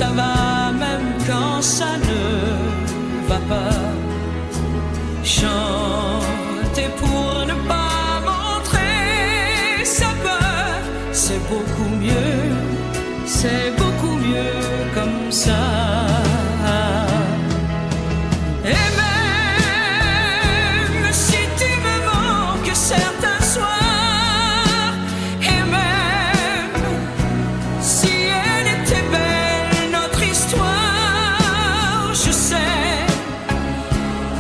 ça va même quand ça ne va pas. Chanter pour ne pas montrer sa peur, c'est beaucoup mieux, c'est beaucoup mieux comme ça. Et même si tu me manques certains soirs, et même si elle était belle notre histoire, je sais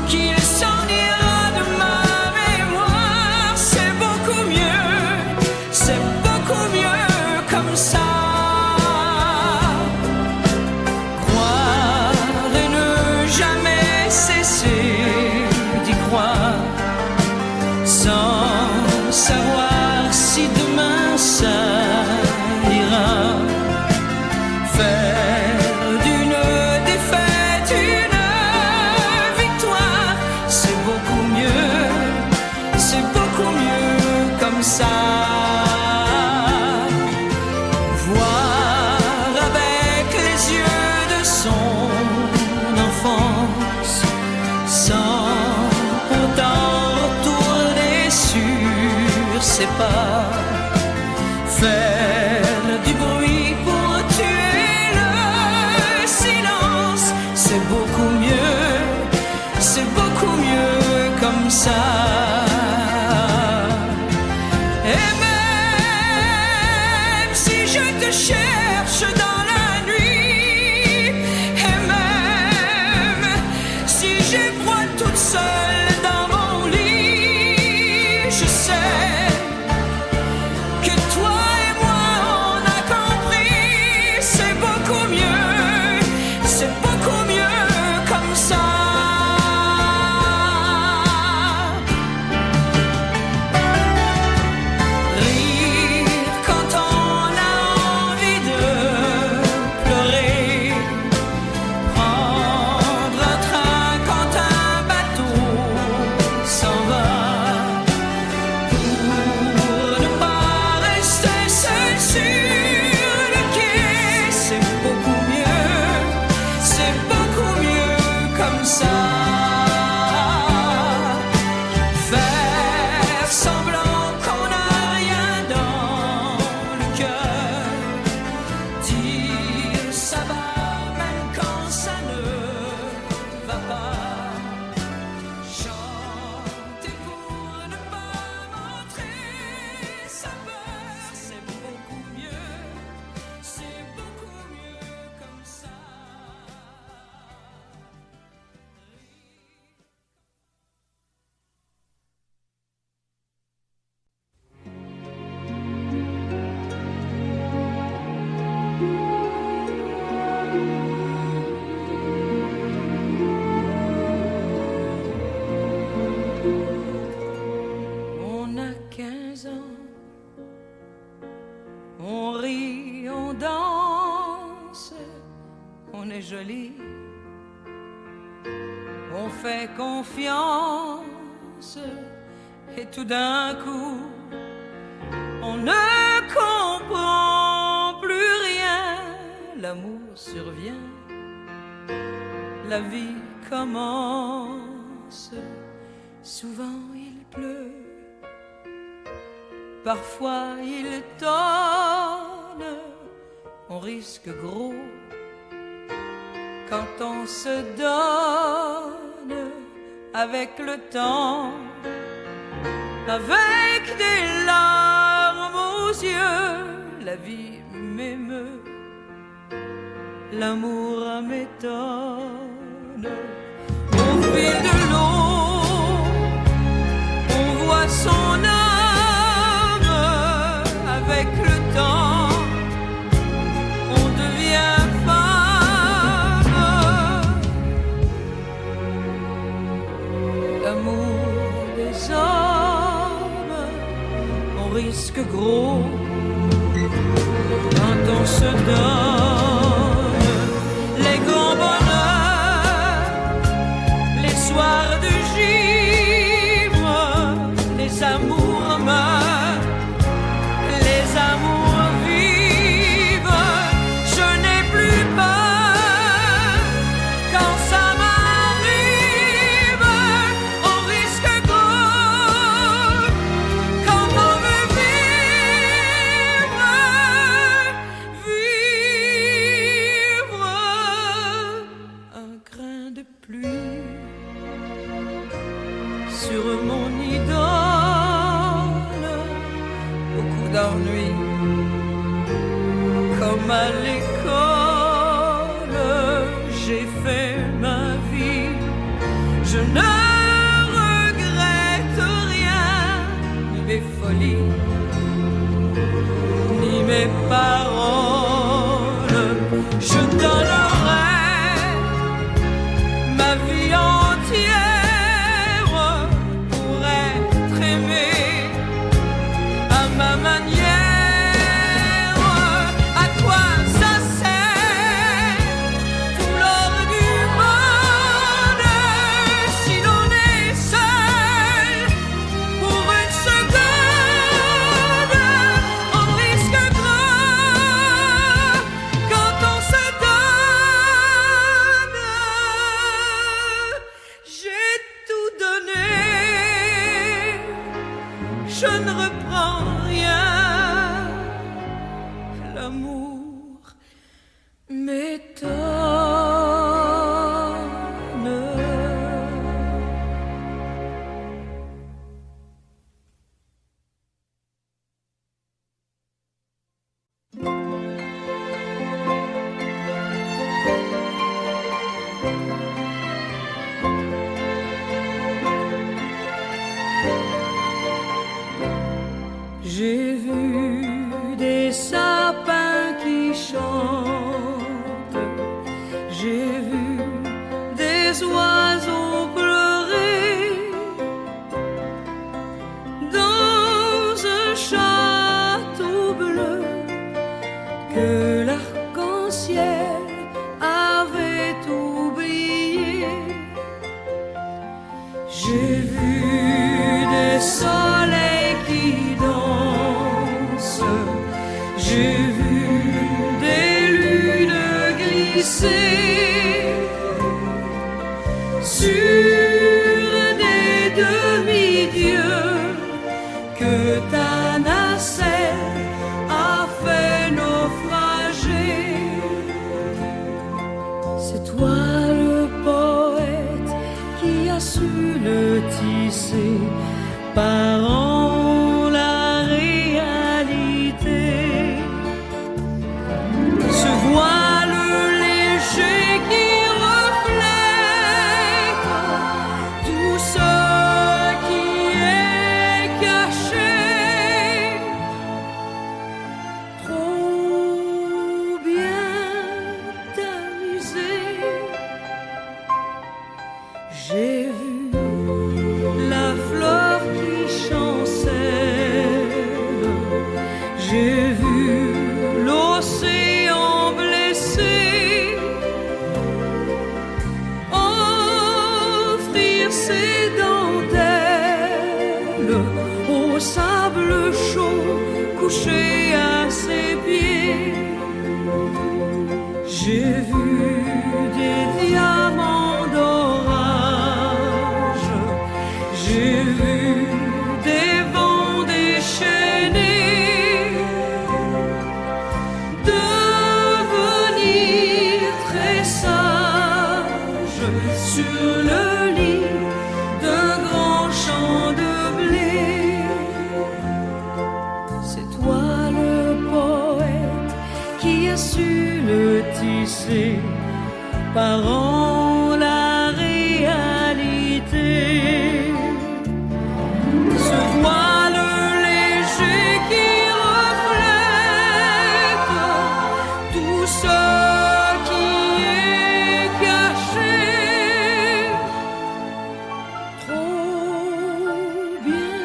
qu'il s'en ira de ma mémoire. C'est beaucoup mieux comme ça. Croire et ne jamais cesser d'y croire, sans savoir si demain ça ira. Faire d'une défaite une victoire, c'est beaucoup mieux comme ça. Voir avec les yeux de son enfance, sans pourtant retourner sur ses pas. Faire du bruit pour tuer le silence, c'est beaucoup mieux comme ça. Et même si je te cherche dans la nuit, et même si j'ébroie toute seule dans mon lit, je sais que toi et moi on a compris, c'est beaucoup mieux comme ça. Rire quand on a envie de pleurer, prendre un train quand un bateau s'en va, pour ne pas rester seul sur le quai, c'est beaucoup mieux comme ça. Faire semblant qu'on n'a rien dans le cœur, dire ça va même quand ça ne va pas. Chanter pour ne pas montrer sa peur, c'est beaucoup mieux comme ça. On a 15 ans, on rit, on danse, on est joli, on fait confiance, et tout d'un coup, on ne comprend plus rien. L'amour survient, la vie commence. Souvent il pleut, parfois il tonne, on risque gros quand on se donne. Avec le temps, avec des larmes aux yeux, la vie m'émeut, l'amour m'étonne. Au fil de l'eau, on voit son âme. Avec le temps, on devient femme. L'amour des hommes, on risque gros quand on se donne. Les grands bonheurs, les soirs comme à l'école, j'ai fait ma vie. Je ne regrette rien, ni mes folies, ni mes paroles. Je donnerai ma vie entière pour être aimé à ma manière. À quoi ça sert tout l'or du monde si l'on est seul pour une seconde? On risque grand quand on se donne. J'ai tout donné, je ne reprends rien. L'amour m'étonne. J'ai vu des sapins qui chantent, j'ai vu des oiseaux pleurer dans un château bleu que l'arc-en-ciel avait oublié. J'ai vu des soleils qui dansent, j'ai vu des lunes glisser sur des demi-dieux que ta nacelle a fait naufrager. C'est toi le poète qui a su le tisser par en la réalité. Ce voile léger qui reflète tout ce qui est caché. Trop bien t'amuser. J'ai vu la fleur qui chancelle, j'ai vu l'océan blessé offrir ses dentelles au sable chaud couché à ses pieds. J'ai vu des diamants d'orage, j'ai vu des vents déchaînés devenir très sages sur le lit d'un grand champ de blé. C'est toi le poète qui a su le tisser par en la réalité. Ce voile léger qui reflète tout ce qui est caché. Trop bien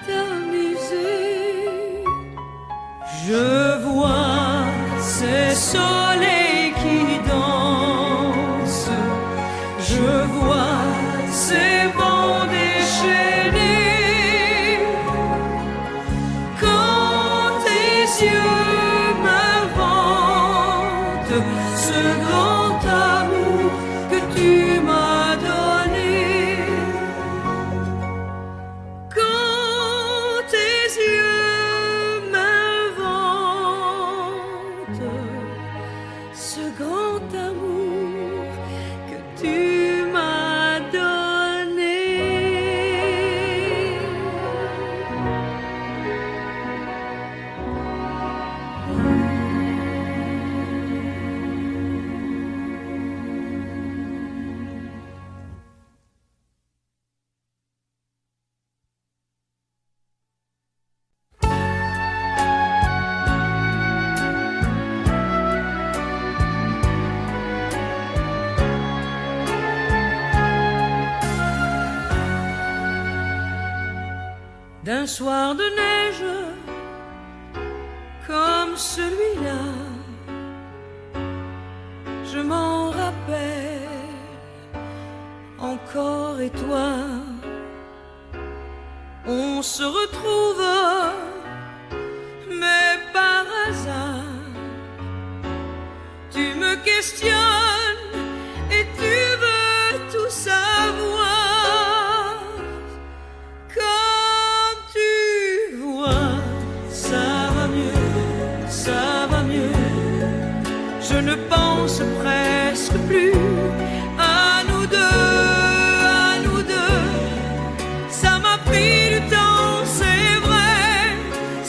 t'amuser. Je vois ces soleils qui dansent, je vois ces vents déchaînés. Quand tes yeux m'inventent ce grand amour que tu m'as donné, quand tes yeux m'inventent ce grand amour que tu m'as donné. un soir de neige comme celui-là, je m'en rappelle encore. Et toi, on se retrouve, mais par hasard, tu me questionnes et tu veux tout savoir. Comme tu vois, ça va mieux, ça va mieux. Je ne pense presque plus à nous deux, Ça m'a pris du temps, c'est vrai,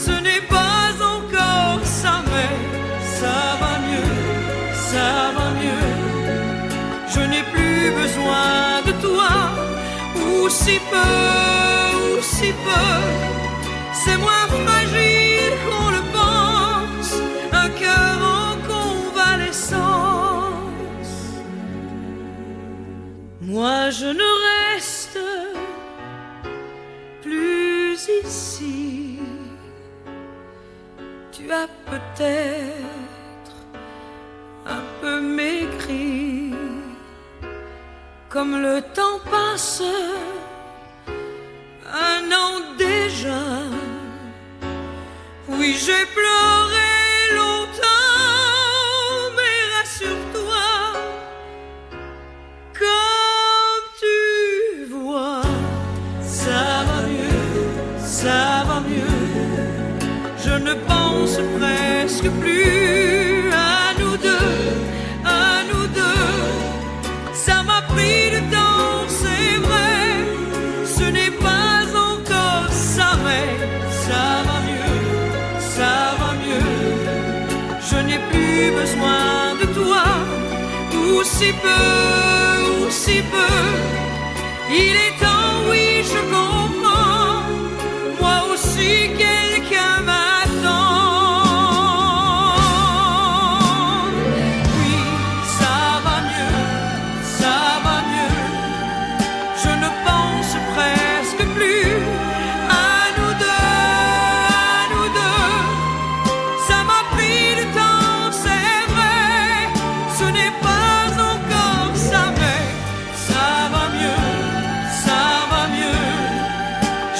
ce n'est pas encore ça, mais ça va mieux, ça va mieux. Je n'ai plus besoin de toi, ou si peu, c'est moins fragile qu'on le pense, un cœur en convalescence. Moi je ne reste plus ici. Tu as peut-être un peu maigri. Comme le temps passe, un an déjà. Oui, j'ai pleuré longtemps, mais rassure-toi, comme tu vois, ça va mieux, ça va mieux. Je ne pense presque plus à nous deux, à nous deux. Ça m'a pris du temps, c'est vrai, ce n'est pas encore ça, mais ça va mieux, ça va mieux. Je n'ai plus besoin de toi, ou si peu. Il est temps, oui, je comprends, moi aussi quelqu'un m'attend. Oui, ça va mieux, ça va mieux. Je ne pense presque plus à nous deux. Ça m'a pris du temps, c'est vrai, ce n'est pas encore ça, mais ça va mieux, ça va mieux.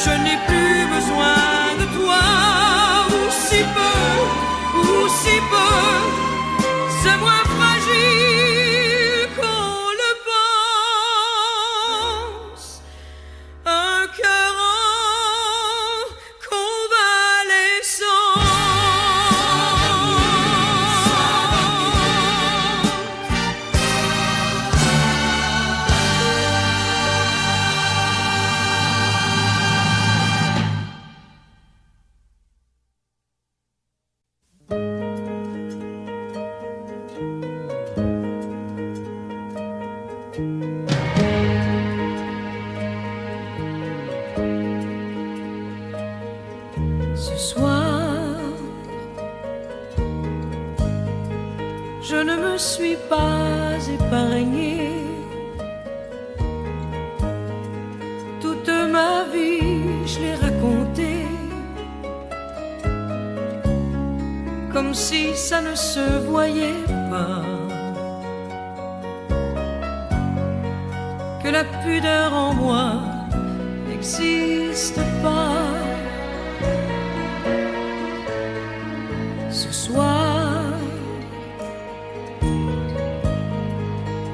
Je n'ai plus besoin de toi, ou si peu, c'est moins fragile qu'on le pense, un cœur en convalescence. Ce soir, je ne me suis pas épargnée. Toute ma vie, je l'ai racontée, comme si ça ne se voyait pas, que la pudeur en moi n'existe pas. Ce soir,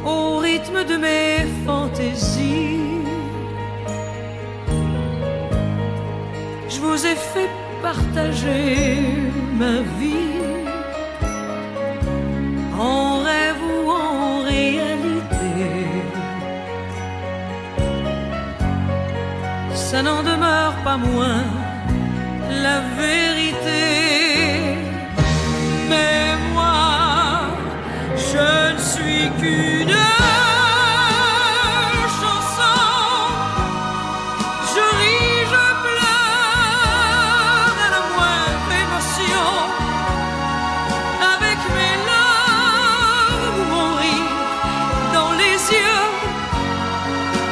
au rythme de mes fantaisies, je vous ai fait partager ma vie, en rêve ou en réalité. Ça n'en demeure pas moins la vérité. Mais moi, je ne suis qu'une chanson. Je ris, je pleure à la moindre émotion. Avec mes larmes ou mon rire dans les yeux,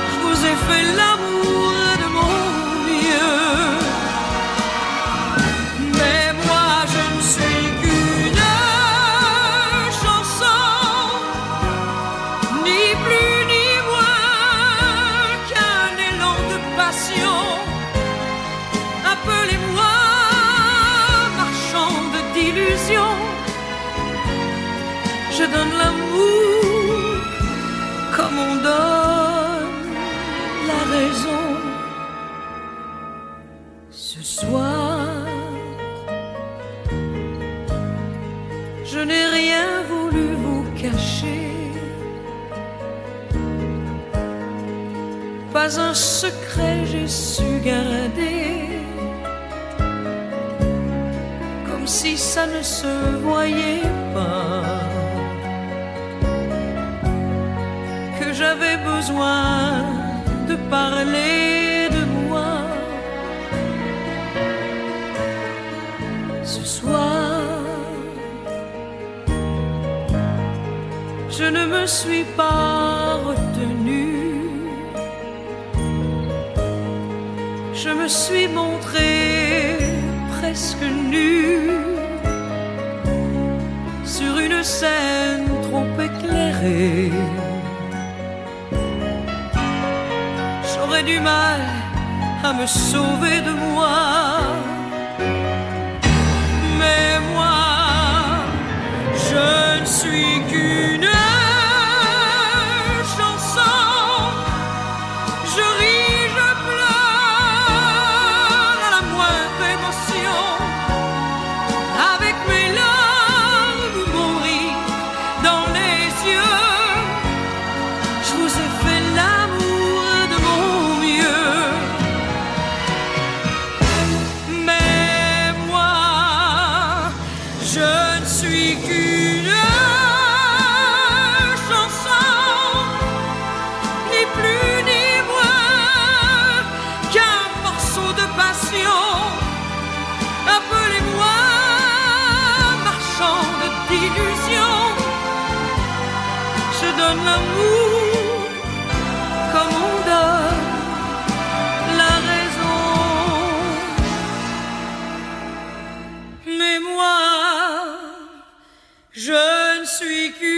je vous ai fait l'amour de mon mieux. d'illusion. Je donne l'amour comme on donne la raison. Ce soir, je n'ai rien voulu vous cacher. Pas un secret j'ai su garder, comme si ça ne se voyait pas, que j'avais besoin de parler de moi. Ce soir, je ne me suis pas retenue. Je me suis montrée presque nue sur une scène trop éclairée. J'aurais du mal à me sauver de moi. Mais moi, je ne suis qu'une chanson. Je ris, je pleure à la moindre émotion. Avec mes larmes ou mon rire dans les yeux, je vous ai fait l'amour de mon mieux. Mais moi, je ne suis qu'une chanson, ni plus ni moins qu'un morceau de passion. Appelez-moi marchand d'illusions. Je donne l'amour comme on donne la raison. Mais moi, je ne suis qu'une